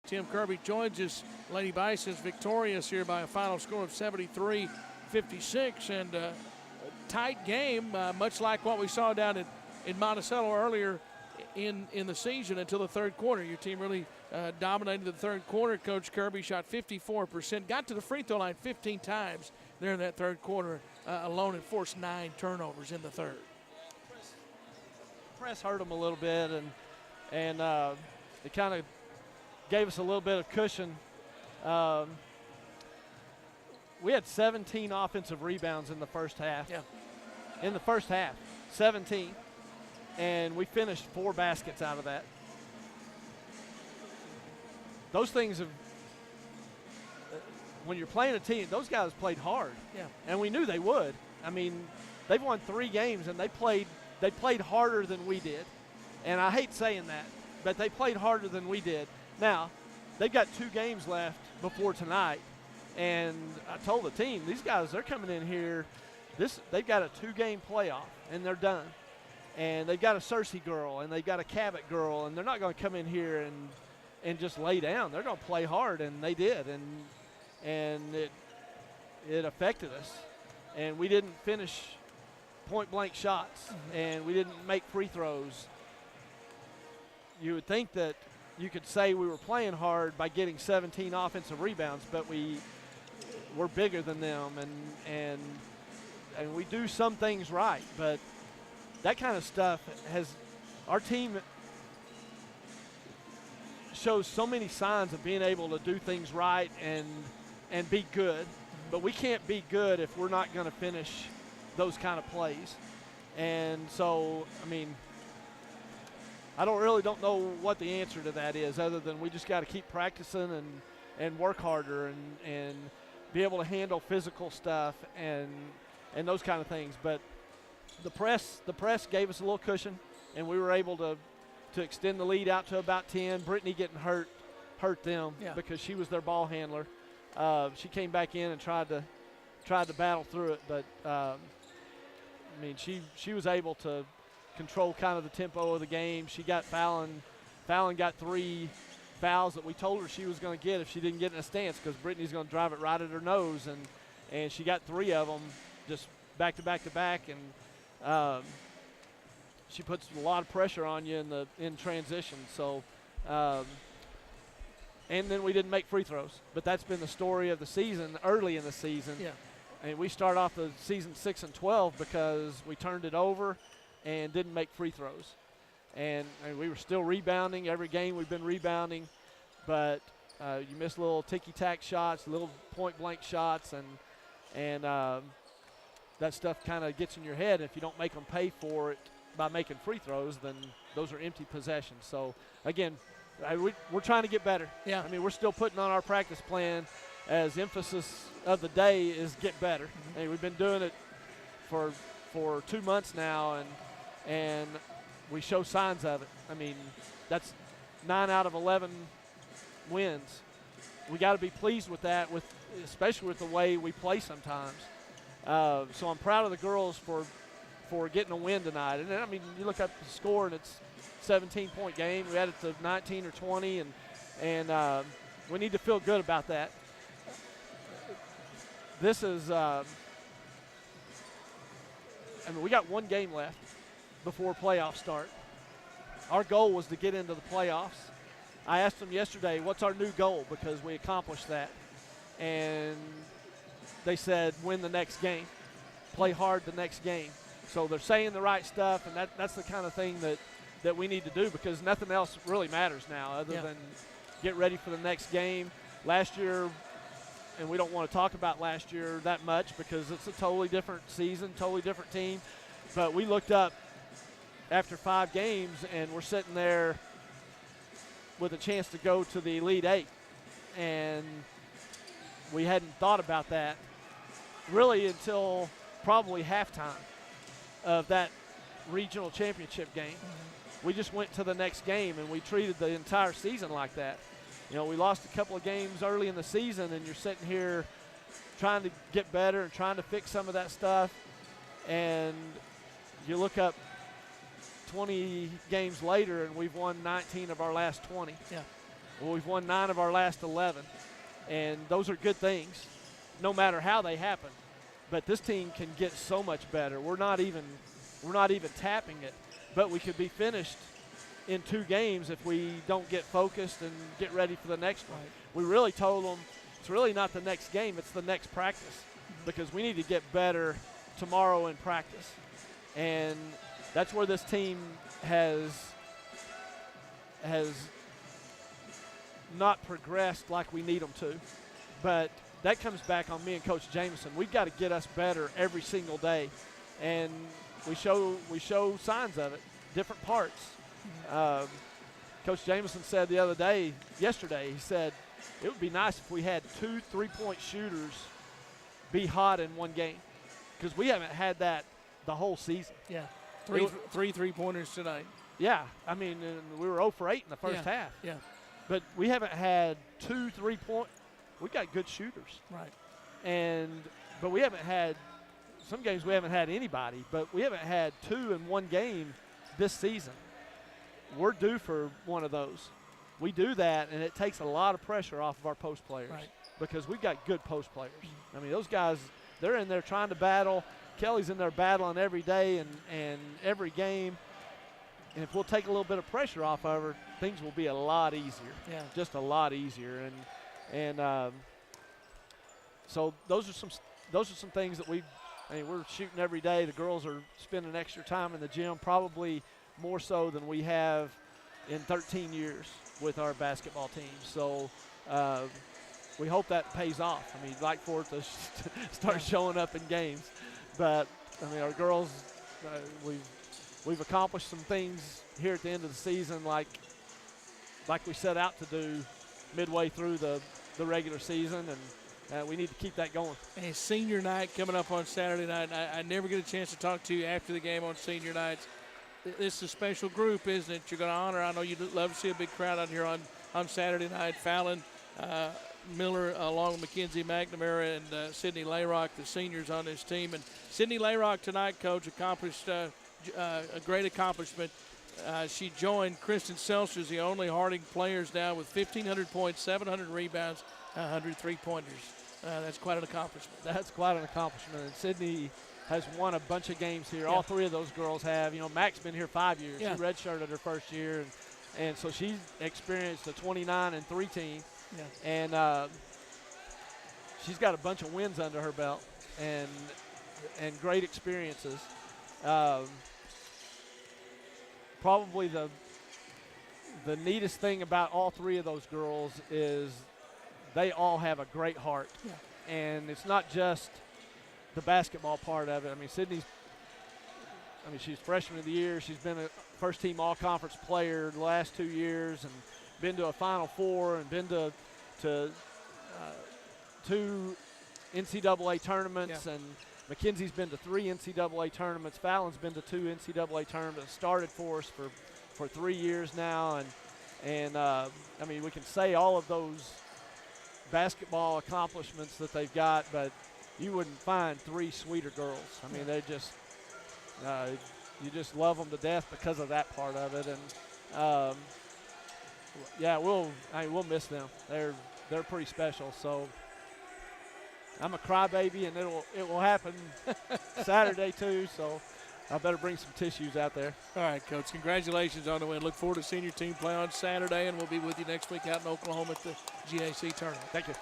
Tim Kirby joins us. Lady Bison's victorious here by a final score of 73-56, and a tight game, much like what we saw down in Monticello earlier in the season until the third quarter. Your team really dominated the third quarter. Coach Kirby shot 54%, got to the free throw line 15 times there in that third quarter alone, and forced 9 turnovers in the third. Press hurt them a little bit, and it kind of gave us a little bit of cushion. We had 17 offensive rebounds in the first half. Yeah. In the first half, 17. And we finished 4 baskets out of that. Those things have, when you're playing a team, those guys played hard. Yeah. And we knew they would. I mean, they've won 3 games, and they played harder than we did. And I hate saying that, but they played harder than we did. Now, they've got 2 games left before tonight, and I told the team, these guys, they're coming in here, they've got a 2-game playoff, and they're done. And they've got a Cersei girl, and they've got a Cabot girl, and they're not going to come in here and just lay down. They're going to play hard, and they did, and it affected us. And we didn't finish point-blank shots, and we didn't make free throws. You would think that you could say we were playing hard by getting 17 offensive rebounds, but we're bigger than them, and we do some things right. But that kind of stuff our team shows so many signs of being able to do things right and be good, but we can't be good if we're not going to finish those kind of plays. And so, I mean, I don't know what the answer to that is, other than we just got to keep practicing and work harder and be able to handle physical stuff and those kind of things. But the press gave us a little cushion, and we were able to extend the lead out to about 10. Brittany getting hurt them because she was their ball handler. She came back in and tried to battle through it, but I mean, she was able to control kind of the tempo of the game. She got Fallon got 3 fouls that we told her she was going to get if she didn't get in a stance, because Brittany's going to drive it right at her nose, and she got 3 of them just back to back to back, and she puts a lot of pressure on you in transition. So, and then we didn't make free throws, but that's been the story of the season early in the season. Yeah. And we start off the season 6-12 because we turned it over and didn't make free throws. And we were still rebounding. Every game we've been rebounding, but you miss little ticky-tack shots, little point-blank shots, and that stuff kind of gets in your head. If you don't make them pay for it by making free throws, then those are empty possessions. So, again, we're trying to get better. Yeah. I mean, we're still putting on our practice plan as emphasis of the day is get better. Mm-hmm. And we've been doing it for 2 months now, and we show signs of it. I mean, that's 9 out of 11 wins. We got to be pleased with that, especially with the way we play sometimes. So I'm proud of the girls for getting a win tonight. And then, I mean, you look at the score, and it's a 17-point game. We had it to 19 or 20, and we need to feel good about that. This is I mean, we got 1 game left before playoffs start. Our goal was to get into the playoffs. I asked them yesterday, what's our new goal, because we accomplished that. And they said, win the next game, play hard the next game. So they're saying the right stuff, and that's the kind of thing that we need to do, because nothing else really matters now other than get ready for the next game. Last year, and we don't want to talk about last year that much because it's a totally different season, totally different team. But we looked up after 5 games, and we're sitting there with a chance to go to the Elite 8. And we hadn't thought about that really until probably halftime of that regional championship game. Mm-hmm. We just went to the next game, and we treated the entire season like that. You know, we lost a couple of games early in the season, and you're sitting here trying to get better and trying to fix some of that stuff. And you look up 20 games later, and we've won 19 of our last 20. Yeah. Well, we've won 9 of our last 11, and those are good things, no matter how they happen. But this team can get so much better. We're not even tapping it, but we could be finished in 2 games if we don't get focused and get ready for the next one. Right. We really told them it's really not the next game, it's the next practice, because we need to get better tomorrow in practice. And that's where this team has not progressed like we need them to. But that comes back on me and Coach Jameson. We've got to get us better every single day, and we show signs of it, different parts. Coach Jameson said yesterday, he said, it would be nice if we had 2 3-point shooters be hot in one game, because we haven't had that the whole season. Yeah, three 3-pointers tonight. Yeah, I mean, we were 0 for 8 in the first half. Yeah. But we haven't had 2 3-point. We got good shooters. Right. But we haven't had, some games we haven't had anybody, but we haven't had 2 in one game this season. We're due for one of those. We do that, and it takes a lot of pressure off of our post players, right, because we've got good post players. I mean, those guys, they're in there trying to battle. Kelly's in there battling every day and every game. And if we'll take a little bit of pressure off of her, things will be a lot easier. Yeah. Just a lot easier. So those are some things that we're shooting every day. The girls are spending extra time in the gym, probably more so than we have in 13 years with our basketball team. So we hope that pays off. I mean, I'd like for it to start showing up in games. But, I mean, our girls, we've accomplished some things here at the end of the season like we set out to do midway through the regular season, and we need to keep that going. And senior night coming up on Saturday night. I never get a chance to talk to you after the game on senior nights. This is a special group, isn't it? You're going to honor. I know you'd love to see a big crowd out here on Saturday night. Fallon Miller, along with Mackenzie McNamara and Sydney Layrock, the seniors on this team. And Sydney Layrock tonight, Coach, accomplished a great accomplishment. She joined Kristen Seltzer as the only Harding players now with 1,500 points, 700 rebounds, 100 3-pointers. That's quite an accomplishment. That's quite an accomplishment. And Sydney has won a bunch of games here. Yeah. All 3 of those girls have. You know, Mac's been here 5 years. Yeah. She redshirted her first year, and so she's experienced a 29-3 team. Yeah. And she's got a bunch of wins under her belt and great experiences. Probably the neatest thing about all 3 of those girls is they all have a great heart. Yeah. And it's not just the basketball part of it. I mean, she's freshman of the year. She's been a first-team all-conference player the last 2 years and been to a Final Four and been to 2 NCAA tournaments. Yeah. And Mackenzie's been to 3 NCAA tournaments. Fallon's been to 2 NCAA tournaments. Started for us for 3 years now. And I mean, we can say all of those basketball accomplishments that they've got, but you wouldn't find 3 sweeter girls. I mean, they just you just love them to death because of that part of it. And yeah, we'll miss them. They're pretty special. So I'm a crybaby, and it will happen Saturday too. So I better bring some tissues out there. All right, Coach. Congratulations on the win. Look forward to senior team play on Saturday, and we'll be with you next week out in Oklahoma at the GAC tournament. Thank you.